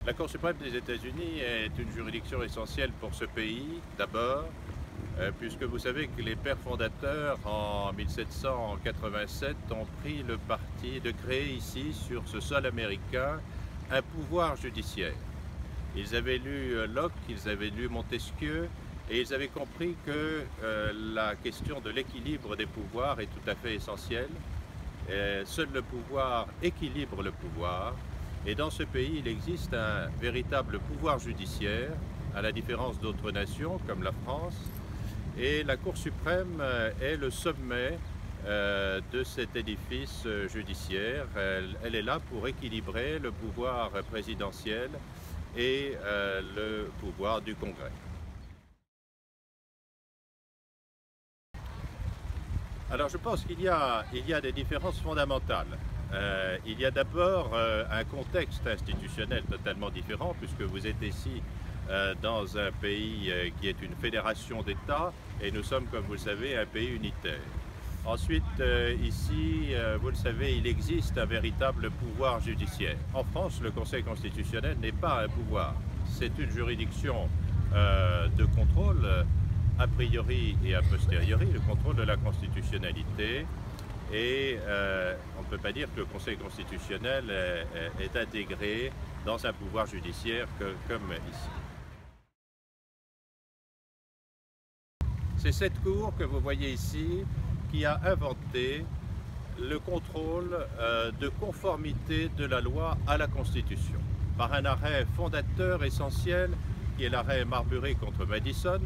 La Cour suprême des États-Unis est une juridiction essentielle pour ce pays, d'abord, puisque vous savez que les pères fondateurs, en 1787, ont pris le parti de créer ici, sur ce sol américain, un pouvoir judiciaire. Ils avaient lu Locke, ils avaient lu Montesquieu, et ils avaient compris que la question de l'équilibre des pouvoirs est tout à fait essentielle. Seul le pouvoir équilibre le pouvoir. Et dans ce pays, il existe un véritable pouvoir judiciaire, à la différence d'autres nations comme la France. Et la Cour suprême est le sommet de cet édifice judiciaire. Elle est là pour équilibrer le pouvoir présidentiel et le pouvoir du Congrès. Alors je pense qu'il y a des différences fondamentales. Il y a d'abord un contexte institutionnel totalement différent, puisque vous êtes ici dans un pays qui est une fédération d'États, et nous sommes, comme vous le savez, un pays unitaire. Ensuite, ici, vous le savez, il existe un véritable pouvoir judiciaire. En France, le Conseil constitutionnel n'est pas un pouvoir, c'est une juridiction de contrôle, a priori et a posteriori, le contrôle de la constitutionnalité. Et on ne peut pas dire que le Conseil constitutionnel est intégré dans un pouvoir judiciaire comme ici. C'est cette Cour que vous voyez ici qui a inventé le contrôle de conformité de la loi à la Constitution, par un arrêt fondateur essentiel qui est l'arrêt Marbury contre Madison.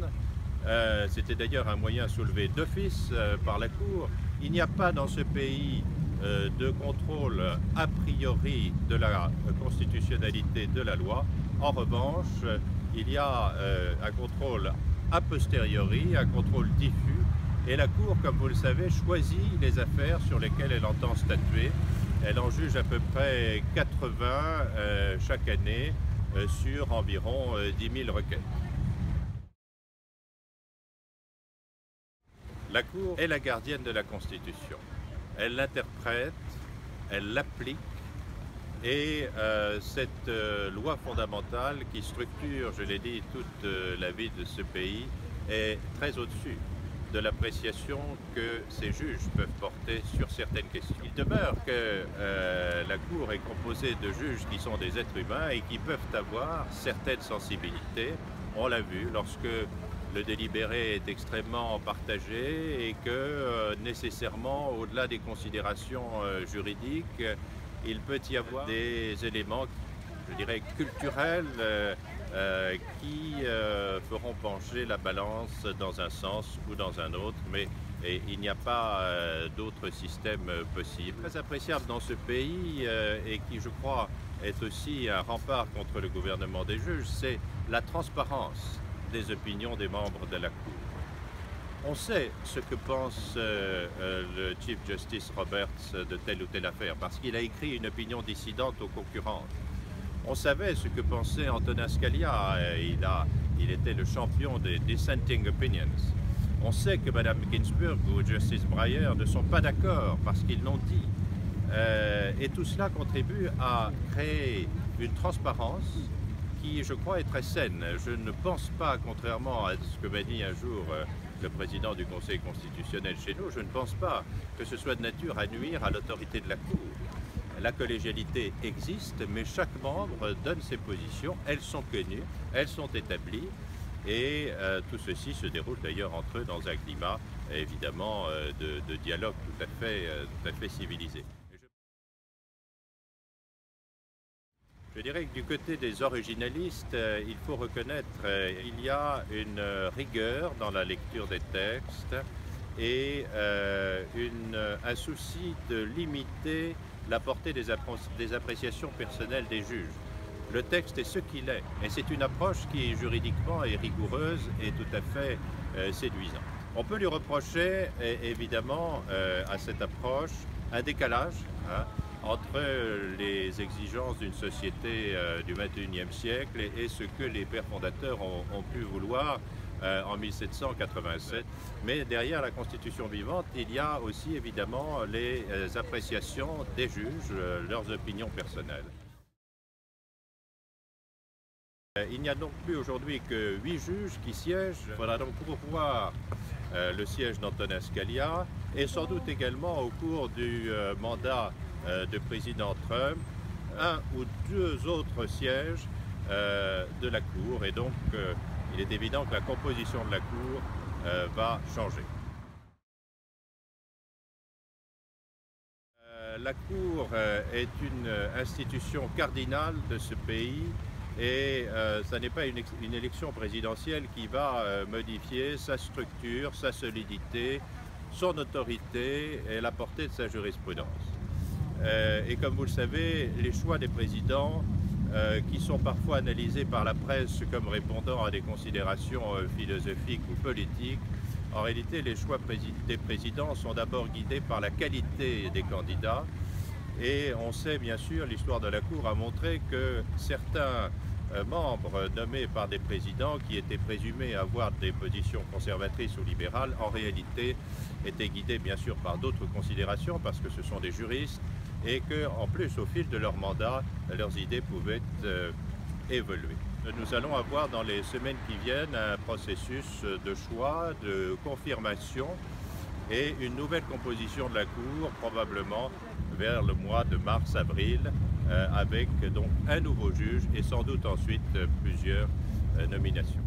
C'était d'ailleurs un moyen soulevé d'office par la Cour. Il n'y a pas dans ce pays de contrôle a priori de la constitutionnalité de la loi. En revanche, il y a un contrôle a posteriori, un contrôle diffus, et la Cour, comme vous le savez, choisit les affaires sur lesquelles elle entend statuer. Elle en juge à peu près 80 chaque année sur environ 10 000 requêtes. La Cour est la gardienne de la Constitution. Elle l'interprète, elle l'applique, et cette loi fondamentale qui structure, je l'ai dit, toute la vie de ce pays est très au-dessus de l'appréciation que ces juges peuvent porter sur certaines questions. Il demeure que la Cour est composée de juges qui sont des êtres humains et qui peuvent avoir certaines sensibilités. On l'a vu lorsque le délibéré est extrêmement partagé et que nécessairement, au-delà des considérations juridiques, il peut y avoir des éléments, je dirais, culturels qui feront pencher la balance dans un sens ou dans un autre, mais il n'y a pas d'autre système possible. Très appréciable dans ce pays et qui, je crois, est aussi un rempart contre le gouvernement des juges, c'est la transparence des opinions des membres de la Cour. On sait ce que pense le Chief Justice Roberts de telle ou telle affaire, parce qu'il a écrit une opinion dissidente aux concurrentes. On savait ce que pensait Antonin Scalia, il était le champion des dissenting opinions. On sait que Mme Ginsburg ou Justice Breyer ne sont pas d'accord parce qu'ils l'ont dit. Et tout cela contribue à créer une transparence qui, je crois, est très saine. Je ne pense pas, contrairement à ce que m'a dit un jour le président du Conseil constitutionnel chez nous, je ne pense pas que ce soit de nature à nuire à l'autorité de la Cour. La collégialité existe, mais chaque membre donne ses positions, elles sont connues, elles sont établies, et tout ceci se déroule d'ailleurs entre eux dans un climat, évidemment, de dialogue tout à fait civilisé. Je dirais que du côté des originalistes, il faut reconnaître qu'il y a une rigueur dans la lecture des textes et un souci de limiter la portée des appréciations personnelles des juges. Le texte est ce qu'il est, et c'est une approche qui juridiquement est rigoureuse et tout à fait séduisante. On peut lui reprocher évidemment à cette approche un décalage entre les exigences d'une société du XXIe siècle et ce que les pères fondateurs ont pu vouloir en 1787. Mais derrière la Constitution vivante, il y a aussi évidemment les appréciations des juges, leurs opinions personnelles. Il n'y a donc plus aujourd'hui que 8 juges qui siègent. Il faudra donc pourvoir le siège d'Antonin Scalia et sans doute également au cours du mandat de président Trump, un ou deux autres sièges de la Cour. Et donc il est évident que la composition de la Cour va changer. La Cour est une institution cardinale de ce pays et ce n'est pas une élection présidentielle qui va modifier sa structure, sa solidité, son autorité et la portée de sa jurisprudence. Et comme vous le savez, les choix des présidents qui sont parfois analysés par la presse comme répondant à des considérations philosophiques ou politiques, en réalité, les choix des présidents sont d'abord guidés par la qualité des candidats. Et on sait bien sûr, l'histoire de la Cour a montré que certains membres nommés par des présidents qui étaient présumés avoir des positions conservatrices ou libérales, en réalité étaient guidés bien sûr par d'autres considérations parce que ce sont des juristes et qu'en plus au fil de leur mandat, leurs idées pouvaient évoluer. Nous allons avoir dans les semaines qui viennent un processus de choix, de confirmation et une nouvelle composition de la Cour, probablement vers le mois de mars-avril, avec donc un nouveau juge et sans doute ensuite plusieurs nominations.